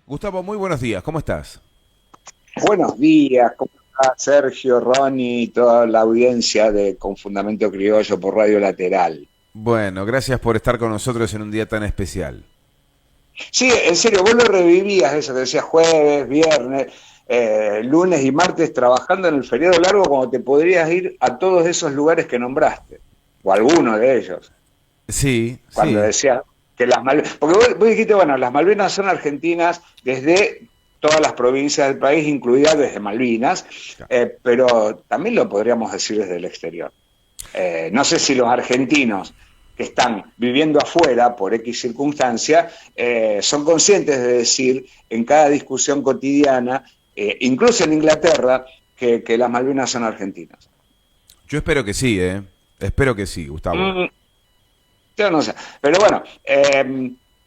Gustavo, muy buenos días, ¿cómo estás? Buenos días, ¿cómo está Sergio, Ronnie y toda la audiencia de Con Fundamento Criollo por Radio Lateral? Bueno, gracias por estar con nosotros en un día tan especial. Sí, en serio, vos lo revivías eso, te decía jueves, viernes, lunes y martes trabajando en el feriado largo cuando te podrías ir a todos esos lugares que nombraste, o alguno de ellos, Sí, cuando sí, decías que las Malvinas, porque vos dijiste, bueno, las Malvinas son argentinas desde todas las provincias del país, incluidas desde Malvinas, pero también lo podríamos decir desde el exterior. No sé si los argentinos que están viviendo afuera por X circunstancia son conscientes de decir en cada discusión cotidiana, incluso en Inglaterra, que las Malvinas son argentinas. yo espero que sí, ¿eh? Espero que sí, Gustavo. Mm, yo no sé. Pero bueno,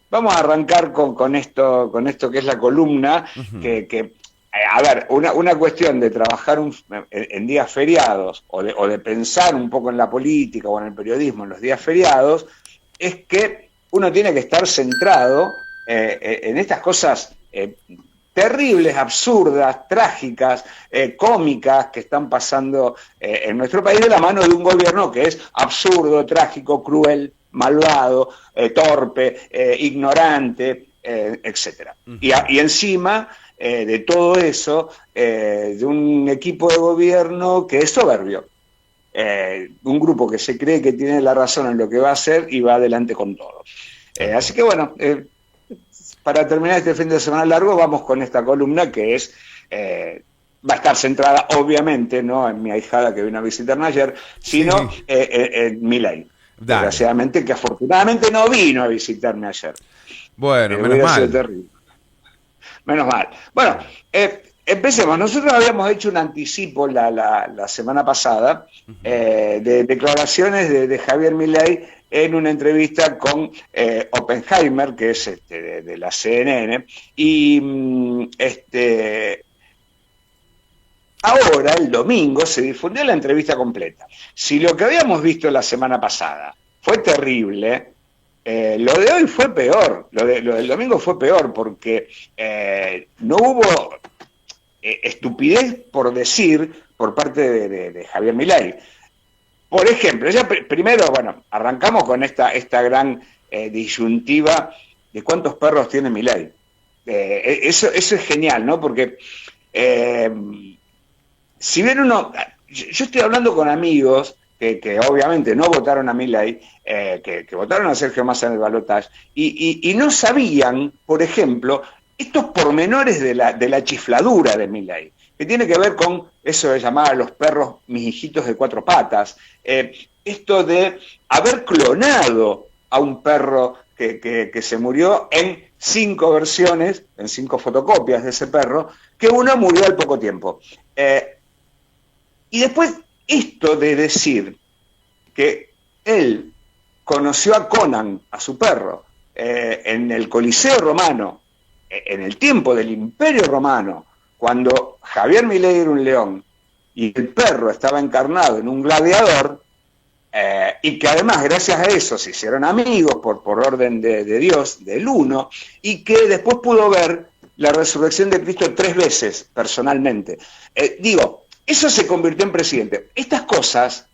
vamos a arrancar con esto que es la columna, Ujú. a ver, una cuestión de trabajar en días feriados o de pensar un poco en la política o en el periodismo en los días feriados, es que uno tiene que estar centrado en estas cosas terribles, absurdas, trágicas, cómicas que están pasando en nuestro país de la mano de un gobierno que es absurdo, trágico, cruel, malvado, torpe, ignorante, etcétera. Ujú. Y encima de todo eso, de un equipo de gobierno que es soberbio. Un grupo que se cree que tiene la razón en lo que va a hacer y va adelante con todo. Tal Así cual. que bueno, para terminar este fin de semana largo, vamos con esta columna que es, va a estar centrada obviamente no en mi ahijada que vino a visitarme ayer, sino Sí, en Milei. dale. Desgraciadamente, que afortunadamente no vino a visitarme ayer. Bueno, menos Hubiera sido mal. terrible. Menos mal. Bueno, empecemos. Nosotros habíamos hecho un anticipo la semana pasada Ujú. de declaraciones de Javier Milei en una entrevista con Oppenheimer, que es de la CNN, y ahora, el domingo, se difundió la entrevista completa. Si lo que habíamos visto la semana pasada fue terrible, lo de hoy fue peor, lo del domingo fue peor, porque no hubo estupidez por decir por parte de Javier Milei. Por ejemplo, ya primero, bueno, arrancamos con esta gran disyuntiva de cuántos perros tiene Milei. Eso es genial, ¿no? Porque eh, si bien yo estoy hablando con amigos que obviamente no votaron a Milei, que votaron a Sergio Massa en el balotaje, y no sabían, por ejemplo, estos pormenores de la chifladura de Milei, que tiene que ver con eso de llamar a los perros mis hijitos de cuatro patas, esto de haber clonado a un perro que se murió en 5 versiones, en 5 fotocopias de ese perro, que uno murió al poco tiempo. Y después esto de decir que él conoció a Conan, a su perro, en el Coliseo Romano, en el tiempo del Imperio Romano, cuando Javier Milei era un león y el perro estaba encarnado en un gladiador, y que además gracias a eso se hicieron amigos por orden de Dios, del uno, y que después pudo ver la resurrección de Cristo 3 veces personalmente. Digo, eso se convirtió en presidente. Estas cosas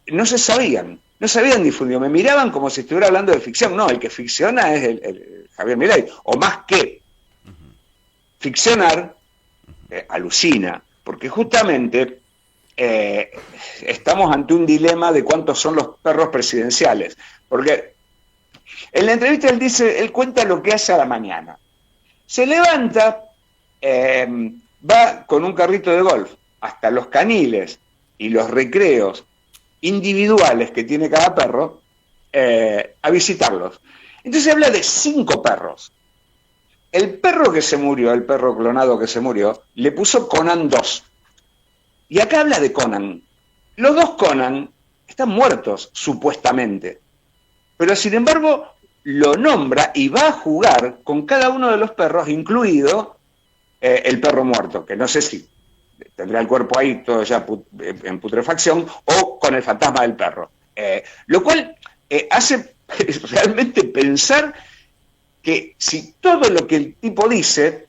no se sabían, no se habían difundido. Me miraban como si estuviera hablando de ficción. No, el que ficciona es el Javier Milei. O más que ficcionar, alucina. Porque justamente estamos ante un dilema de cuántos son los perros presidenciales. Porque en la entrevista él cuenta lo que hace a la mañana. Se levanta, va con un carrito de golf hasta los caniles y los recreos individuales que tiene cada perro a visitarlos. Entonces habla de 5 perros. El perro que se murió, el perro clonado que se murió, le puso Conan 2. Y acá habla de Conan. Los dos Conan están muertos, supuestamente. Pero sin embargo, lo nombra y va a jugar con cada uno de los perros, incluido el perro muerto, que no sé si tendrá el cuerpo ahí todo ya en putrefacción, o con el fantasma del perro. Lo cual hace realmente pensar que si todo lo que el tipo dice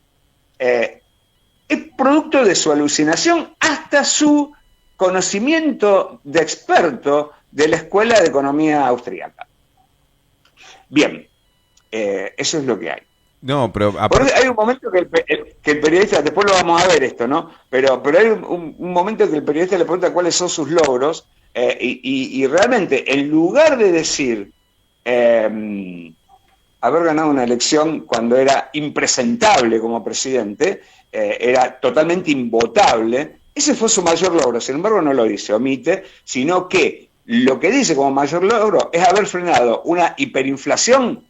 es producto de su alucinación, hasta su conocimiento de experto de la Escuela de Economía Austríaca. Bien, eso es lo que hay. No, pero Hay un momento que el periodista, después lo vamos a ver esto, ¿no? Pero hay un momento que el periodista le pregunta cuáles son sus logros, y realmente, en lugar de decir haber ganado una elección cuando era impresentable como presidente, era totalmente invotable, ese fue su mayor logro. Sin embargo, no lo dice, omite, sino que lo que dice como mayor logro es haber frenado una hiperinflación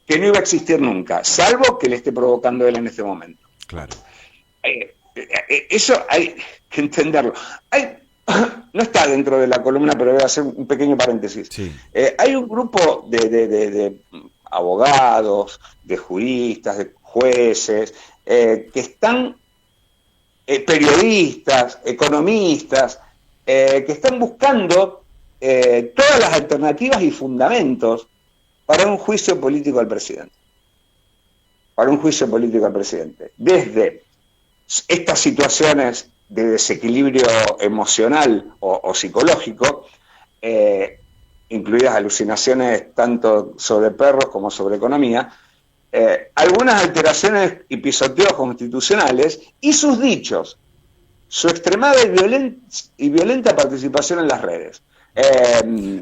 que no iba a existir nunca, salvo que le esté provocando él en este momento. Claro. Eso hay que entenderlo. No está dentro de la columna, pero voy a hacer un pequeño paréntesis. Sí. Hay un grupo de abogados, de juristas, de jueces, que están, periodistas, economistas, que están buscando todas las alternativas y fundamentos para un juicio político al presidente. Para un juicio político al presidente. Desde estas situaciones de desequilibrio emocional o psicológico, incluidas alucinaciones tanto sobre perros como sobre economía, algunas alteraciones y pisoteos constitucionales y sus dichos, su extremada y violenta participación en las redes.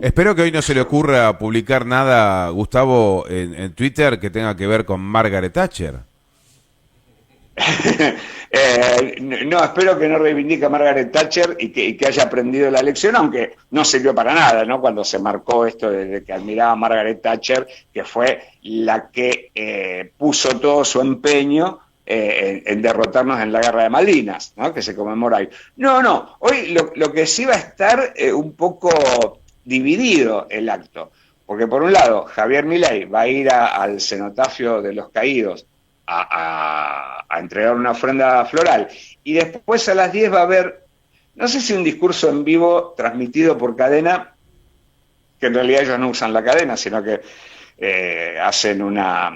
Espero que hoy no se le ocurra publicar nada, Gustavo, en Twitter que tenga que ver con Margaret Thatcher. No, espero que no reivindique a Margaret Thatcher y que haya aprendido la lección, aunque no sirvió para nada, ¿no? Cuando se marcó esto de que admiraba a Margaret Thatcher, que fue la que puso todo su empeño en derrotarnos en la guerra de Malvinas, ¿no? Que se conmemora hoy. No, hoy lo que sí va a estar un poco dividido el acto, porque por un lado Javier Milei va a ir al cenotafio de los caídos a entregar una ofrenda floral, y después a las 10 va a haber, no sé si un discurso en vivo transmitido por cadena, que en realidad ellos no usan la cadena, sino que hacen una...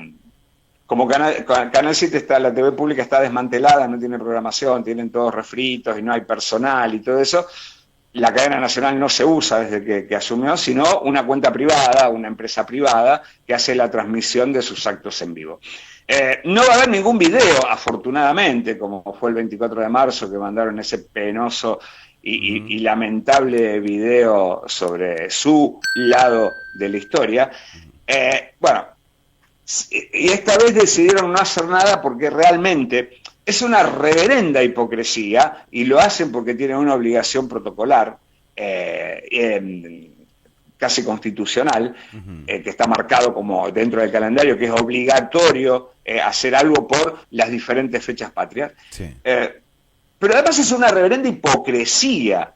Como Canal 7 la TV pública está desmantelada, no tiene programación, tienen todos refritos y no hay personal y todo eso, la cadena nacional no se usa desde que asumió, sino una cuenta privada, una empresa privada que hace la transmisión de sus actos en vivo. No va a haber ningún video, afortunadamente, como fue el 24 de marzo, que mandaron ese penoso y lamentable video sobre su lado de la historia. Bueno, y esta vez decidieron no hacer nada porque realmente es una reverenda hipocresía, y lo hacen porque tienen una obligación protocolar, casi constitucional, que está marcado como dentro del calendario, que es obligatorio hacer algo por las diferentes fechas patrias. Sí. Pero además es una reverenda hipocresía,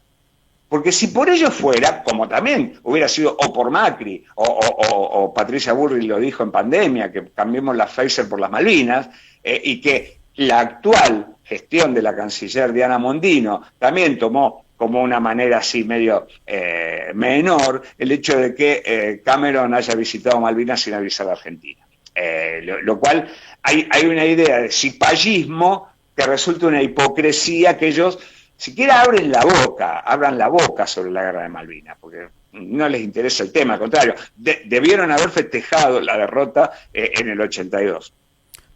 porque si por ello fuera, como también hubiera sido o por Macri, o Patricia Bullrich lo dijo en pandemia, que cambiemos las Pfizer por las Malvinas, y que la actual gestión de la canciller Diana Mondino también tomó como una manera así medio menor el hecho de que Cameron haya visitado Malvinas sin avisar a Argentina. Lo cual hay una idea de cipallismo que resulta una hipocresía, que ellos siquiera abran la boca sobre la guerra de Malvinas, porque no les interesa el tema, al contrario, debieron haber festejado la derrota en el 82.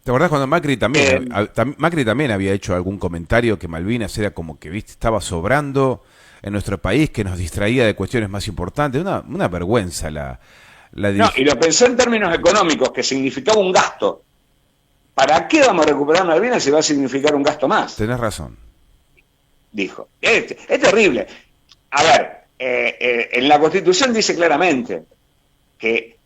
¿Te acordás cuando Macri también había hecho algún comentario que Malvinas era como que, viste, estaba sobrando en nuestro país, que nos distraía de cuestiones más importantes? Una vergüenza No, y lo pensó en términos económicos, que significaba un gasto. ¿Para qué vamos a recuperar Malvinas si va a significar un gasto más? Tenés razón. Dijo. Es terrible. A ver, en la Constitución dice claramente que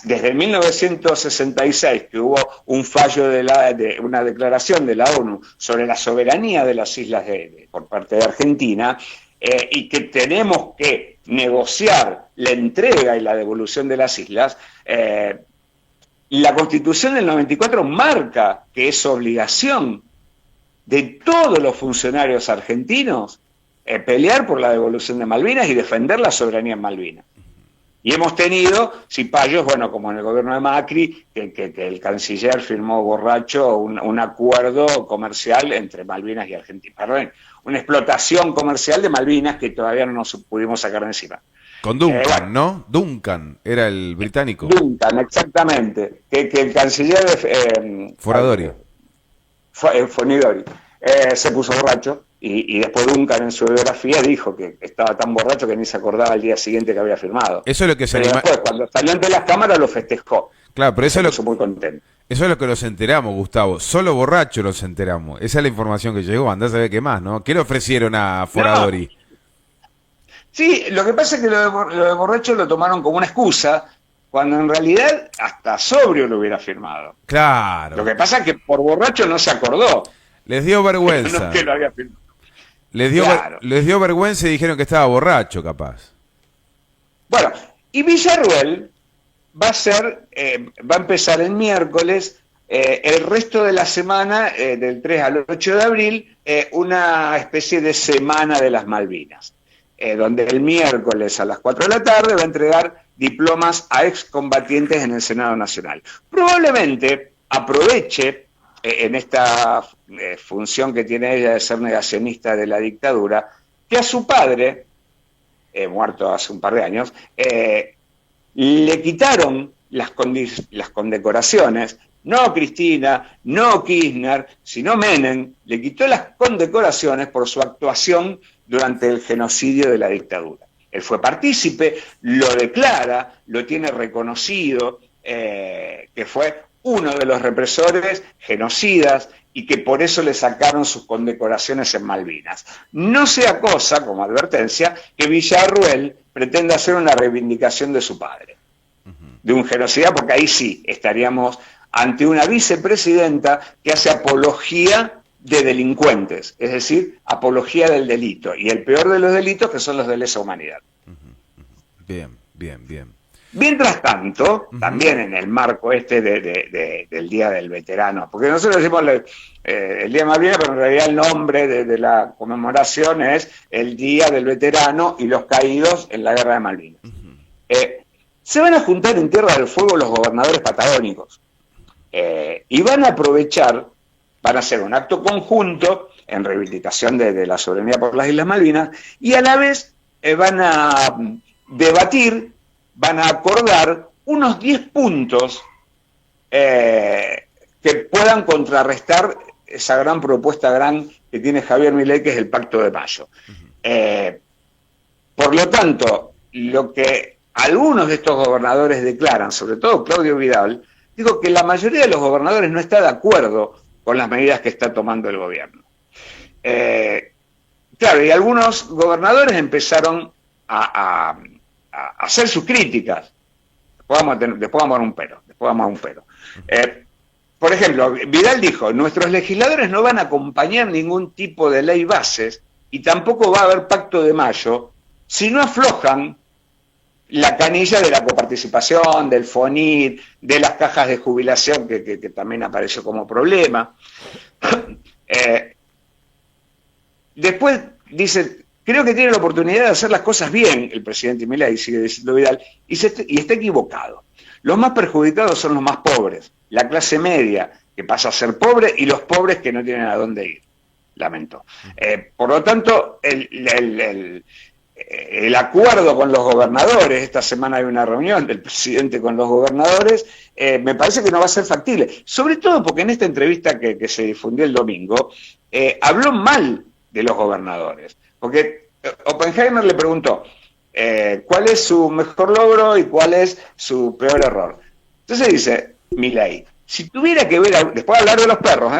desde 1966, que hubo un fallo de una declaración de la ONU sobre la soberanía de las islas por parte de Argentina, y que tenemos que negociar la entrega y la devolución de las islas, la Constitución del 94 marca que es obligación de todos los funcionarios argentinos pelear por la devolución de Malvinas y defender la soberanía en Malvinas. Y hemos tenido cipayos, bueno, como en el gobierno de Macri, que el canciller firmó borracho un acuerdo comercial entre Malvinas y Argentina. Perdón, una explotación comercial de Malvinas que todavía no nos pudimos sacar de encima. Con Duncan, bueno, ¿no? Duncan era el británico. Duncan, exactamente. Que el canciller Foradori. Fonidori se puso borracho y después Duncan en su biografía dijo que estaba tan borracho que ni se acordaba el día siguiente que había firmado. Eso es lo que se anima... después, cuando salió ante las cámaras, lo festejó. Claro, pero eso es lo muy contento. Eso es lo que nos enteramos, Gustavo. Solo borracho nos enteramos. Esa es la información que llegó. Andá a saber qué más, ¿no? ¿Qué le ofrecieron a Foradori? No. Sí, lo que pasa es que lo de borracho lo tomaron como una excusa, cuando en realidad hasta sobrio lo hubiera firmado. Claro. Lo que pasa es que por borracho no se acordó. Les dio vergüenza. No es que lo había firmado. Les dio vergüenza y dijeron que estaba borracho, capaz. Bueno, y Villarruel va a empezar el miércoles, el resto de la semana, del 3 al 8 de abril, una especie de semana de las Malvinas. Donde el miércoles a las 4 de la tarde va a entregar diplomas a excombatientes en el Senado Nacional. Probablemente aproveche en esta función que tiene ella de ser negacionista de la dictadura, que a su padre, muerto hace un par de años, le quitaron las condecoraciones, no Cristina, no Kirchner, sino Menem, le quitó las condecoraciones por su actuación durante el genocidio de la dictadura. Él fue partícipe, lo declara, lo tiene reconocido, que fue uno de los represores genocidas y que por eso le sacaron sus condecoraciones en Malvinas. No sea cosa, como advertencia, que Villarruel pretenda hacer una reivindicación de su padre, de un genocida, porque ahí sí estaríamos ante una vicepresidenta que hace apología de delincuentes, es decir, apología del delito, y el peor de los delitos que son los de lesa humanidad. Bien, bien, bien. Mientras tanto, también en el marco del Día del Veterano, porque nosotros decimos el Día de Malvinas, pero en realidad el nombre de la conmemoración es el Día del Veterano y los caídos en la Guerra de Malvinas. Se van a juntar en Tierra del Fuego los gobernadores patagónicos y van a aprovechar, van a hacer un acto conjunto en reivindicación de la soberanía por las Islas Malvinas y a la vez van a debatir, van a acordar unos 10 puntos que puedan contrarrestar esa gran propuesta que tiene Javier Milei, que es el Pacto de Mayo. Por lo tanto, lo que algunos de estos gobernadores declaran, sobre todo Claudio Vidal, digo que la mayoría de los gobernadores no está de acuerdo con las medidas que está tomando el gobierno. Claro, y algunos gobernadores empezaron a hacer sus críticas. Después vamos a dar un pero. Por ejemplo, Vidal dijo, nuestros legisladores no van a acompañar ningún tipo de ley bases y tampoco va a haber Pacto de Mayo si no aflojan la canilla de la coparticipación, del FONIT, de las cajas de jubilación, que también apareció como problema. Después dice, creo que tiene la oportunidad de hacer las cosas bien, el presidente Milei, sigue diciendo Vidal, y está equivocado. Los más perjudicados son los más pobres, la clase media, que pasa a ser pobre, y los pobres que no tienen a dónde ir. Lamento. Por lo tanto, el acuerdo con los gobernadores, esta semana hay una reunión del presidente con los gobernadores, me parece que no va a ser factible, sobre todo porque en esta entrevista que se difundió el domingo, habló mal de los gobernadores, porque Oppenheimer le preguntó cuál es su mejor logro y cuál es su peor error. Entonces dice Milei, si tuviera que ver, después de hablar de los perros,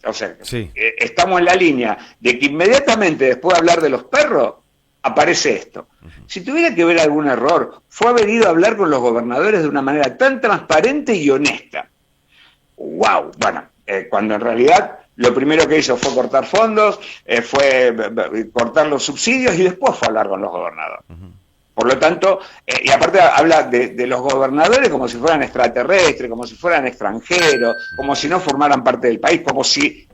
o sea, sí, estamos en la línea de que inmediatamente después de hablar de los perros, aparece esto. Si tuviera que ver algún error, fue haber ido a hablar con los gobernadores de una manera tan transparente y honesta. ¡Wow! Bueno, cuando en realidad lo primero que hizo fue cortar fondos, fue cortar los subsidios y después fue a hablar con los gobernadores. Por lo tanto, y aparte habla de los gobernadores como si fueran extraterrestres, como si fueran extranjeros, como si no formaran parte del país, como si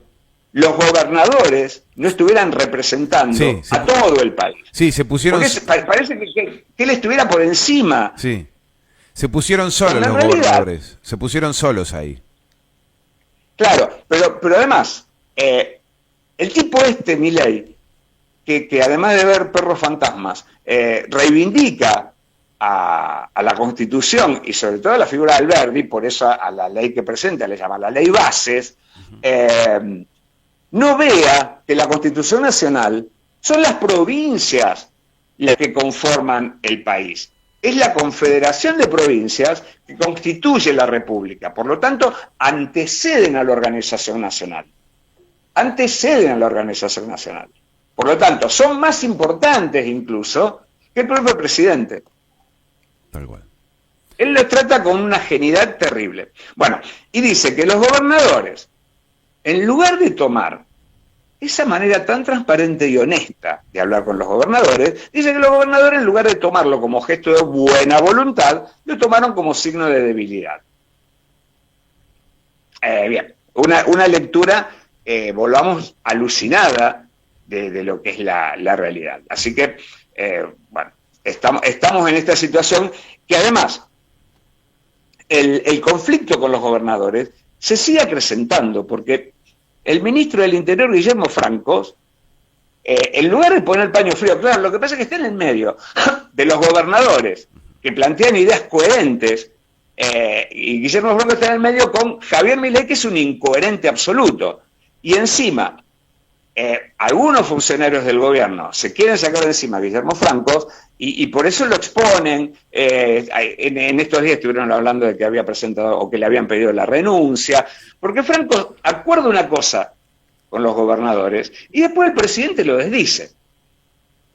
los gobernadores no estuvieran representando Sí, a todo el país. Sí, se pusieron... Porque parece que él estuviera por encima. Sí, se pusieron solos Cuando en los realidad, gobernadores, se pusieron solos ahí. claro, pero además, el tipo Milei, que además de ver perros fantasmas, reivindica a la Constitución y sobre todo a la figura de Alberdi, por eso a la ley que presenta le llama la ley Bases, no vea que la Constitución Nacional son las provincias las que conforman el país. Es la confederación de provincias que constituye la República. Por lo tanto, anteceden a la organización nacional. Anteceden a la organización nacional. Por lo tanto, son más importantes incluso que el propio presidente. Tal cual. Él lo trata con una genialidad terrible. Bueno, y dice que los gobernadores, en lugar de tomar esa manera tan transparente y honesta de hablar con los gobernadores, dice que los gobernadores, en lugar de tomarlo como gesto de buena voluntad, lo tomaron como signo de debilidad. Bien, una lectura, volvamos, alucinada de lo que es la realidad. Así que, bueno, estamos en esta situación que además el conflicto con los gobernadores se sigue acrecentando, porque el ministro del Interior, Guillermo Francos, en lugar de poner paño frío, claro, lo que pasa es que está en el medio de los gobernadores que plantean ideas coherentes, y Guillermo Francos está en el medio con Javier Milei, que es un incoherente absoluto. Y encima, algunos funcionarios del gobierno se quieren sacar de encima a Guillermo Francos y por eso lo exponen. En estos días estuvieron hablando de que había presentado o que le habían pedido la renuncia, porque Francos acuerda una cosa con los gobernadores y después el presidente lo desdice.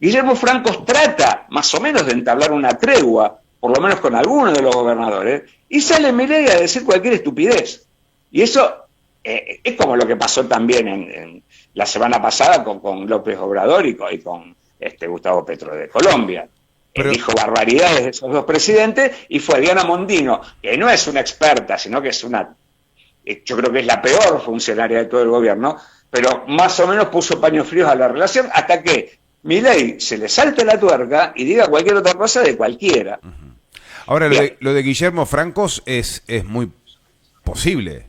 Guillermo Francos trata más o menos de entablar una tregua, por lo menos con algunos de los gobernadores, y sale Milei a decir cualquier estupidez. Y eso es como lo que pasó también en la semana pasada con López Obrador y con Gustavo Petro de Colombia. Dijo barbaridades de esos dos presidentes y fue Diana Mondino, que no es una experta, sino que es yo creo que es la peor funcionaria de todo el gobierno, pero más o menos puso paños fríos a la relación hasta que Milei se le salte la tuerca y diga cualquier otra cosa de cualquiera. Ahora, lo de Guillermo Francos es muy posible,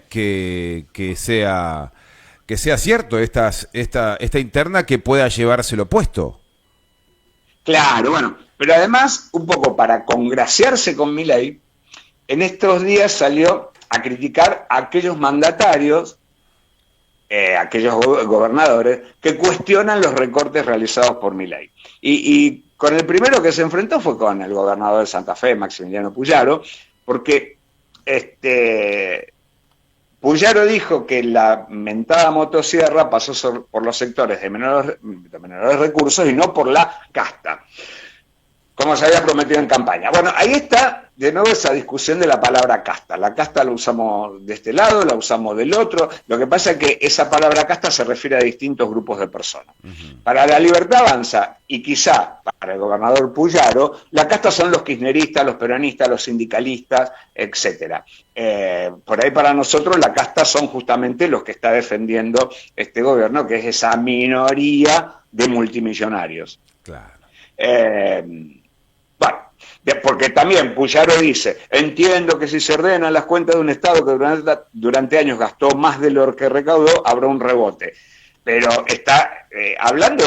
que sea cierto esta interna que pueda llevarse lo opuesto. Claro, bueno, pero además, un poco para congraciarse con Milei, en estos días salió a criticar a aquellos mandatarios, aquellos gobernadores, que cuestionan los recortes realizados por Milei. Y con el primero que se enfrentó fue con el gobernador de Santa Fe, Maximiliano Puyaro, porque Puyaro dijo que la mentada motosierra pasó por los sectores de menores recursos y no por la casta, como se había prometido en campaña. Bueno, ahí está de nuevo esa discusión de la palabra casta. La casta la usamos de este lado, la usamos del otro. Lo que pasa es que esa palabra casta se refiere a distintos grupos de personas. Para La Libertad Avanza, y quizá para el gobernador Puyaro, la casta son los kirchneristas, los peronistas, los sindicalistas, etcétera. Por ahí para nosotros la casta son justamente los que está defendiendo este gobierno, que es esa minoría de multimillonarios. Claro. Bueno, porque también Puyaro dice, entiendo que si se ordenan las cuentas de un Estado que durante años gastó más de lo que recaudó, habrá un rebote. Pero está hablando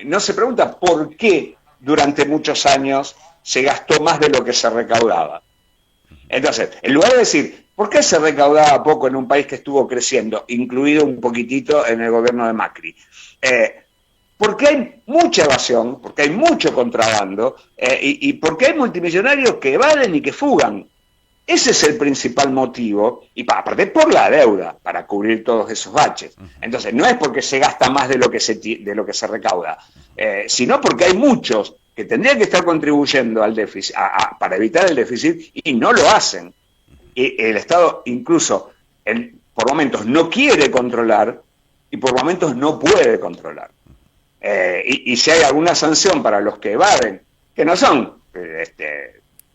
no se pregunta por qué durante muchos años se gastó más de lo que se recaudaba. Entonces, en lugar de decir, ¿por qué se recaudaba poco en un país que estuvo creciendo, incluido un poquitito en el gobierno de Macri? Porque hay mucha evasión, porque hay mucho contrabando, y porque hay multimillonarios que evaden y que fugan. Ese es el principal motivo, y aparte por la deuda, para cubrir todos esos baches. Entonces, no es porque se gasta más de lo que se recauda, sino porque hay muchos que tendrían que estar contribuyendo al déficit, para evitar el déficit, y no lo hacen. Y el Estado incluso, por momentos, no quiere controlar, y por momentos no puede controlar. Y si hay alguna sanción para los que evaden, que no son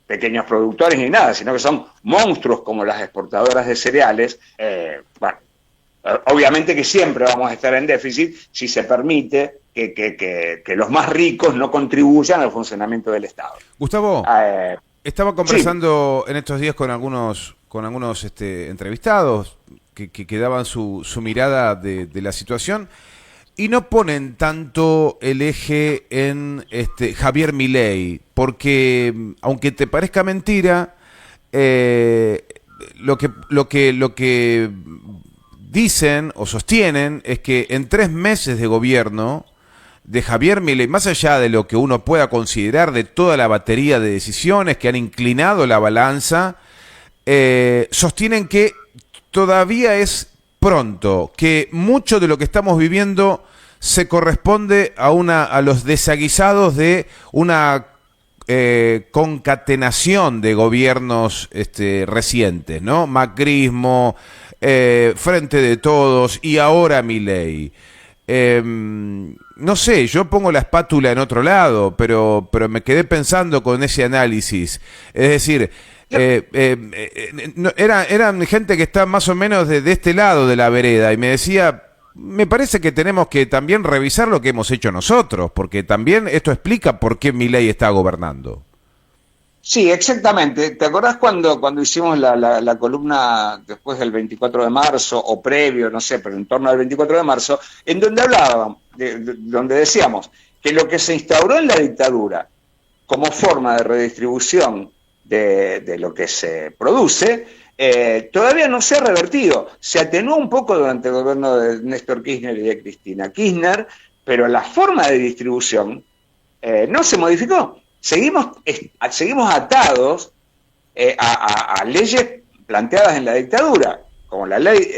pequeños productores ni nada, sino que son monstruos como las exportadoras de cereales, bueno, Obviamente que siempre vamos a estar en déficit si se permite que los más ricos no contribuyan al funcionamiento del Estado. Gustavo, estaba conversando en estos días con algunos entrevistados que daban su mirada de la situación y no ponen tanto el eje en Javier Milei, porque aunque te parezca mentira, lo que dicen o sostienen es que en 3 meses de gobierno de Javier Milei, más allá de lo que uno pueda considerar de toda la batería de decisiones que han inclinado la balanza, sostienen que todavía es pronto, que mucho de lo que estamos viviendo se corresponde a los desaguisados de una concatenación de gobiernos recientes, ¿no? Macrismo, Frente de Todos y ahora Milei. No sé, yo pongo la espátula en otro lado, pero me quedé pensando con ese análisis. Es decir, eran gente que está más o menos de este lado de la vereda y me decía, me parece que tenemos que también revisar lo que hemos hecho nosotros, porque también esto explica por qué Milei está gobernando. Sí, exactamente. ¿Te acordás cuando hicimos la columna después del 24 de marzo o previo, no sé, pero en torno al 24 de marzo, en donde hablábamos, donde decíamos que lo que se instauró en la dictadura como forma de redistribución de lo que se produce, todavía no se ha revertido. Se atenuó un poco durante el gobierno de Néstor Kirchner y de Cristina Kirchner, pero la forma de distribución no se modificó. Seguimos atados a leyes planteadas en la dictadura, como la ley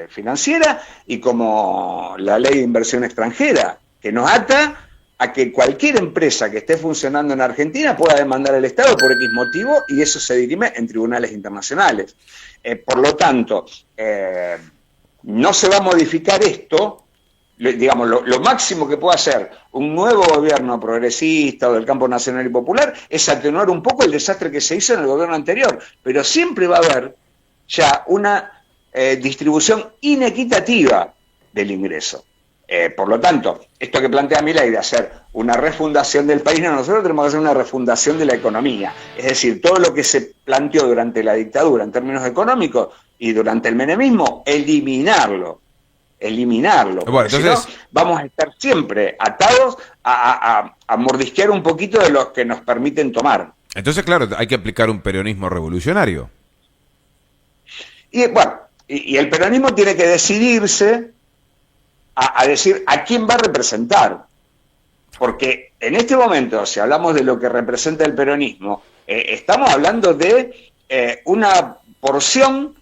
financiera y como la ley de inversión extranjera, que nos ata a que cualquier empresa que esté funcionando en Argentina pueda demandar al Estado por X motivo y eso se dirime en tribunales internacionales. Por lo tanto, no se va a modificar esto. Digamos, lo máximo que puede hacer un nuevo gobierno progresista o del campo nacional y popular es atenuar un poco el desastre que se hizo en el gobierno anterior, pero siempre va a haber ya una distribución inequitativa del ingreso. Por lo tanto, esto que plantea Milei de hacer una refundación del país, no, nosotros tenemos que hacer una refundación de la economía. Es decir, todo lo que se planteó durante la dictadura en términos económicos y durante el menemismo, eliminarlo. Bueno, entonces, si no, vamos a estar siempre atados a mordisquear un poquito de lo que nos permiten tomar. Entonces, claro, hay que aplicar un peronismo revolucionario. Y bueno, y el peronismo tiene que decidirse a decir a quién va a representar. Porque en este momento, si hablamos de lo que representa el peronismo, estamos hablando de una porción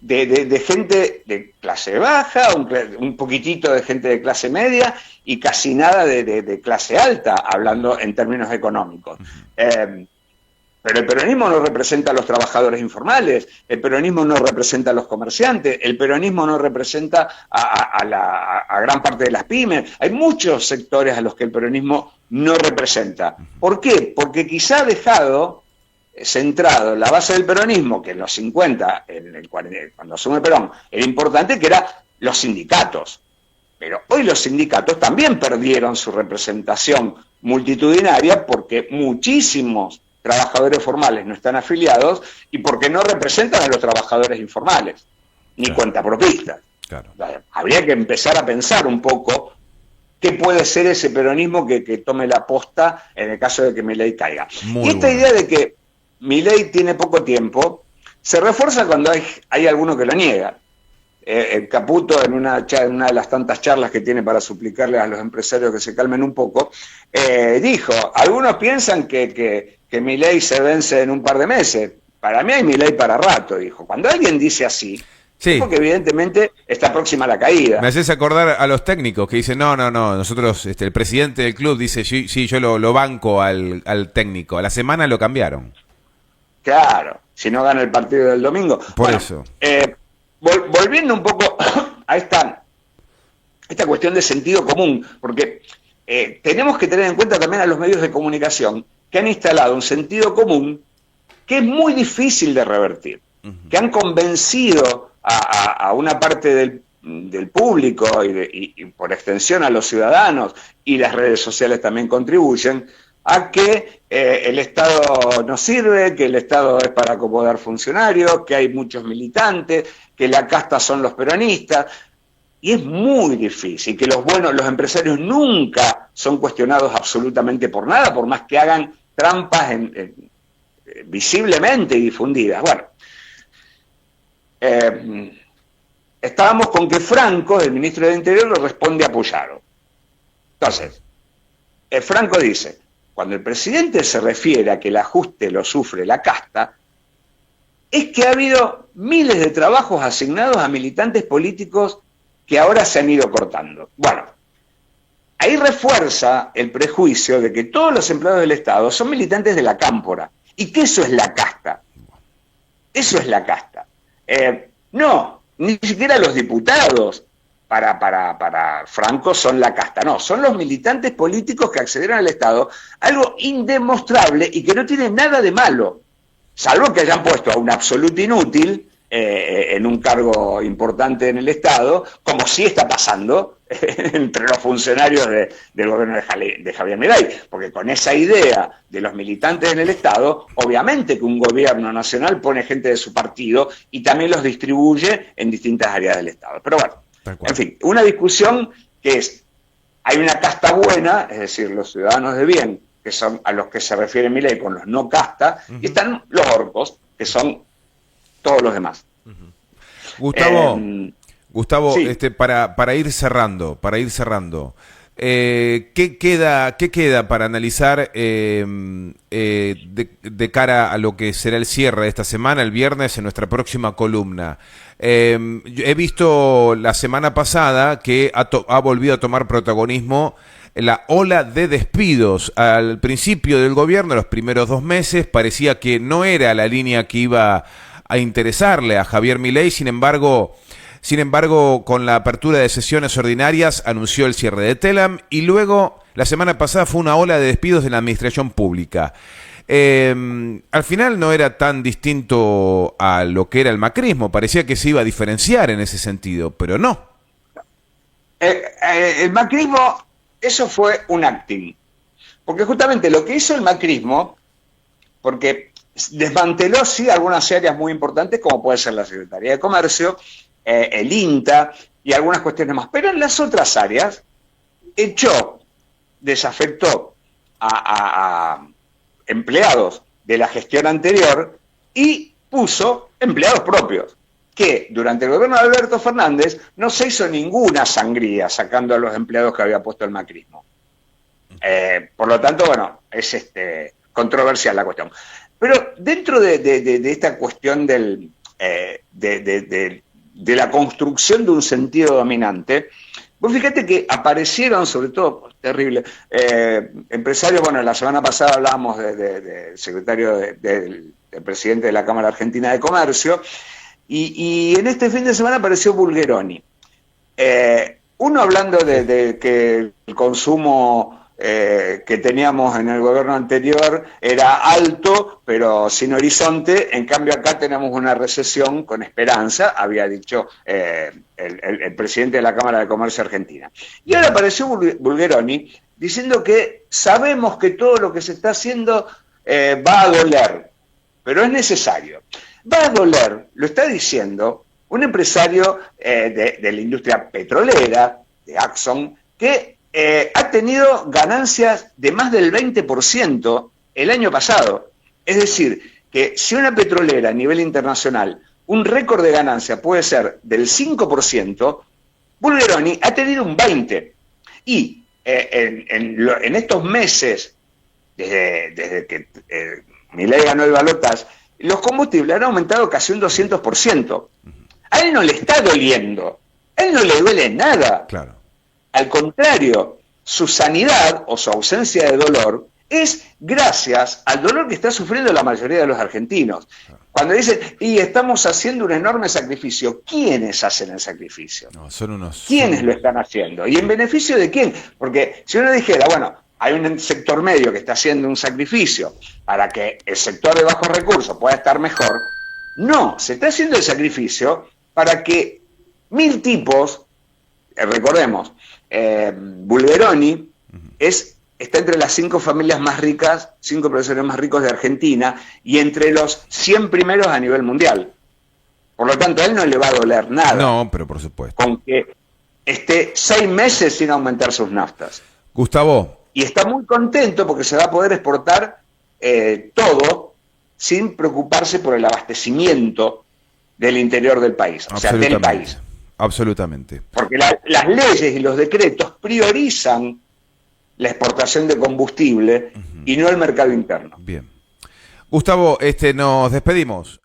de gente de clase baja, un poquitito de gente de clase media y casi nada de clase alta, hablando en términos económicos. Pero el peronismo no representa a los trabajadores informales, el peronismo no representa a los comerciantes, el peronismo no representa a gran parte de las pymes. Hay muchos sectores a los que el peronismo no representa. ¿Por qué? Porque quizá ha dejado centrado en la base del peronismo, que en los 50, cuando asume Perón, era importante, que eran los sindicatos. Pero hoy los sindicatos también perdieron su representación multitudinaria porque muchísimos trabajadores formales no están afiliados y porque no representan a los trabajadores informales, ni cuentapropistas. Claro. Habría que empezar a pensar un poco qué puede ser ese peronismo que tome la posta en el caso de que Milei caiga. Y esta idea de que Milei tiene poco tiempo se refuerza cuando hay alguno que lo niega. Caputo, en una de las tantas charlas que tiene para suplicarle a los empresarios que se calmen un poco, dijo, algunos piensan que Milei se vence en un par de meses. Para mí hay Milei para rato, dijo. Cuando alguien dice así, sí, porque evidentemente está próxima a la caída. Me haces acordar a los técnicos que dicen, no, nosotros, el presidente del club dice, sí, yo lo banco al técnico. A la semana lo cambiaron. Claro, si no gana el partido del domingo. Por eso. Volviendo un poco a esta cuestión de sentido común, porque tenemos que tener en cuenta también a los medios de comunicación que han instalado un sentido común que es muy difícil de revertir, que han convencido a una parte del público y por extensión a los ciudadanos, y las redes sociales también contribuyen a que el Estado no sirve, que el Estado es para acomodar funcionarios, que hay muchos militantes, que la casta son los peronistas, y es muy difícil, que los empresarios nunca son cuestionados absolutamente por nada, por más que hagan trampas visiblemente y difundidas. Bueno, estábamos con que Franco, el ministro del Interior, lo responde a Puyaro. Entonces, Franco dice, cuando el presidente se refiere a que el ajuste lo sufre la casta, es que ha habido miles de trabajos asignados a militantes políticos que ahora se han ido cortando. Bueno, ahí refuerza el prejuicio de que todos los empleados del Estado son militantes de la cámpora, y que eso es la casta. Eso es la casta. No, ni siquiera los diputados para Franco son la casta, no, son los militantes políticos que accedieron al Estado, algo indemostrable y que no tiene nada de malo, salvo que hayan puesto a un absoluto inútil en un cargo importante en el Estado, como sí está pasando entre los funcionarios del gobierno de Javier Milei, porque con esa idea de los militantes en el Estado, obviamente que un gobierno nacional pone gente de su partido y también los distribuye en distintas áreas del Estado. Pero bueno, en fin, una discusión que es, hay una casta buena, es decir, los ciudadanos de bien, que son a los que se refiere Milei con los no casta, y están los orcos, que son todos los demás. Gustavo, sí. Para ir cerrando, ¿qué queda para analizar de cara a lo que será el cierre de esta semana, el viernes, en nuestra próxima columna? He visto la semana pasada que ha volvido a tomar protagonismo la ola de despidos. Al principio del gobierno, los primeros 2 meses, parecía que no era la línea que iba a interesarle a Javier Milei. Sin embargo, con la apertura de sesiones ordinarias, anunció el cierre de Telam, y luego, la semana pasada, fue una ola de despidos de la administración pública. Al final no era tan distinto a lo que era el macrismo, parecía que se iba a diferenciar en ese sentido, pero no. El macrismo, eso fue un acting, porque justamente lo que hizo el macrismo, porque desmanteló sí algunas áreas muy importantes, como puede ser la Secretaría de Comercio, el INTA y algunas cuestiones más, pero en las otras áreas desafectó a empleados de la gestión anterior y puso empleados propios, que durante el gobierno de Alberto Fernández no se hizo ninguna sangría sacando a los empleados que había puesto el macrismo. Por lo tanto, bueno, es controversial la cuestión. Pero dentro de esta cuestión de la construcción de un sentido dominante, vos fíjate que aparecieron, sobre todo, terrible, empresarios. Bueno, la semana pasada hablábamos del secretario del presidente de la Cámara Argentina de Comercio, y en este fin de semana apareció Bulgeroni. Uno hablando de que el consumo que teníamos en el gobierno anterior era alto, pero sin horizonte. En cambio acá tenemos una recesión con esperanza, había dicho el presidente de la Cámara de Comercio Argentina. Y ahora apareció Bulgeroni diciendo que sabemos que todo lo que se está haciendo va a doler, pero es necesario. Va a doler, lo está diciendo un empresario de la industria petrolera, de Exxon, que ha tenido ganancias de más del 20% el año pasado. Es decir, que si una petrolera a nivel internacional, un récord de ganancia puede ser del 5%, Bulgeroni ha tenido un 20%. Y en estos meses, desde que Milei ganó el balotaje, los combustibles han aumentado casi un 200%. A él no le está doliendo, a él no le duele nada. Claro. Al contrario, su sanidad o su ausencia de dolor es gracias al dolor que está sufriendo la mayoría de los argentinos. Cuando dicen, y estamos haciendo un enorme sacrificio, ¿quiénes hacen el sacrificio? No, son unos... ¿Quiénes lo están haciendo? ¿Y en beneficio de quién? Porque si uno dijera, bueno, hay un sector medio que está haciendo un sacrificio para que el sector de bajos recursos pueda estar mejor, no, se está haciendo el sacrificio para que 1000 tipos, recordemos, Bulgeroni está entre las 5 familias más ricas, 5 profesores más ricos de Argentina, y entre los 100 primeros a nivel mundial. Por lo tanto, a él no le va a doler nada. No, pero por supuesto. Con que esté 6 meses sin aumentar sus naftas. Gustavo. Y está muy contento porque se va a poder exportar todo sin preocuparse por el abastecimiento del interior del país, o sea, del país. Absolutamente. Porque las leyes y los decretos priorizan la exportación de combustible y no el mercado interno. Bien. Gustavo, nos despedimos.